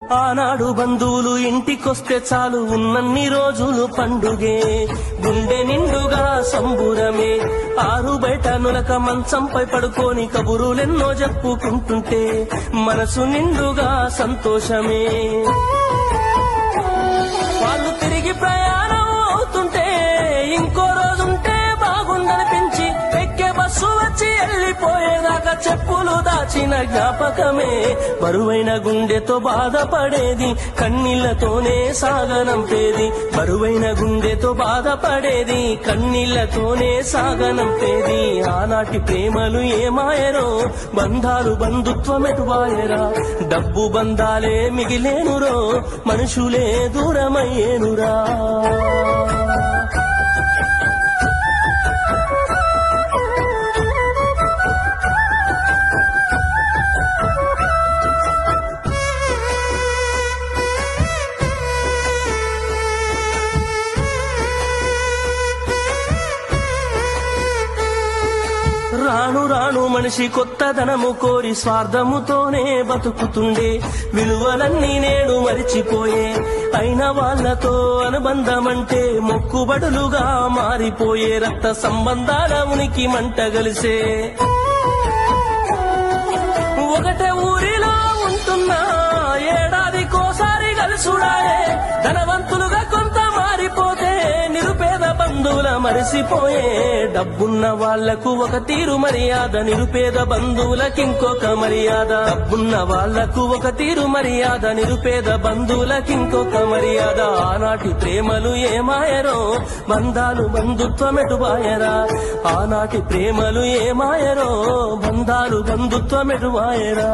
ఆనాడు బంధువులు ఇంటికొస్తే చాలు ఉన్నన్ని రోజులు పండుగే, గుండె నిండుగా సంబురమే. ఆరు బయట నులక మంచంపై పడుకొని కబురులెన్నో చెప్పుకుంటుంటే మనసు నిండుగా సంతోషమే. వాళ్ళు తిరిగి ప్రయాణం అవుతుంటే ఇంకో రోజుంటే బాగుందనిపించి ఎక్కే బస్సు వచ్చి వెళ్ళిపోయేదాకా చెప్పులు దాచిన జ్ఞాపకమే. బరువైన గుండెతో బాధపడేది కన్నీళ్లతోనే సాగనంపేది, బరువైన గుండెతో బాధపడేది కన్నీళ్లతోనే సాగనంపేది. ఆనాటి ప్రేమలు ఏమాయరో, బంధాలు బంధుత్వమెటువాయరా. డబ్బు బంధాలే మిగిలేనురో, మనుషులే దూరమయ్యేనురా. రాను రాను మనిషి కొత్తదనము కోరి స్వార్థముతోనే బతుకుతుండే, విలువలన్నీ నేడు మరిచిపోయే. అయిన వాళ్లతో అనుబంధమంటే మొక్కుబడులుగా మారిపోయే, రక్త సంబంధాల ఉనికి మంట గలిసే. ఒకటే ఊరిలో ఉంటున్నా ఏడాదికోసారి కలుసుడాయే, ధనవంతులుగా కొంత మారిపోతే నిరుపేద బంధువుల మరిసిపోయే. డబ్బున్న వాళ్లకు ఒక తీరు మర్యాద, నిరుపేద బంధువులకింకొక మర్యాద. డబ్బున్న వాళ్లకు ఒక తీరు మర్యాద, నిరుపేద బంధువులకింకొక మర్యాద. ఆనాటి ప్రేమలు ఏమాయరో, బంధాలు బంధుత్వమెటువాయరా. ఆనాటి ప్రేమలు ఏమాయరో, బంధాలు బంధుత్వమెటువాయరా.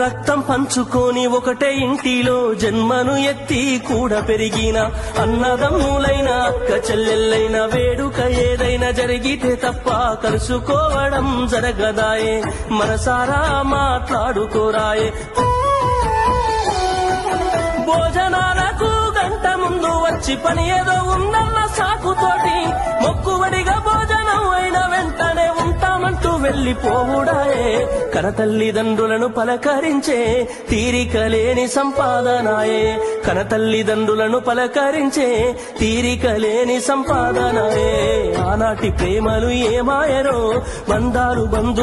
రక్తం పంచుకొని ఒకటే ఇంటిలో జన్మను ఎత్తి కూడా పెరిగిన అన్నదమ్ములైన అక్క చెల్లెళ్ళైన వేడుక ఏదైనా జరిగితే తప్ప కలుసుకోవడం జరగదాయే. మనసారా మాట్లాడుకోరాయే. భోజనాలకు గంట ముందు వచ్చి పని ఏదో ఉందన్న సాకుతోటి మొక్కుబడిగా భోజనం అయిన వెంటనే ఉంటామంటూ వెళ్లిపోవుడాయే. కనతల్లిదండ్రులను పలకరించే తీరిక లేని సంపాదనాయే, కనతల్లిదండ్రులను పలకరించే తీరిక లేని సంపాదనాయే. ఆనాటి ప్రేమలు ఏమాయరో, బంధాలు బంధు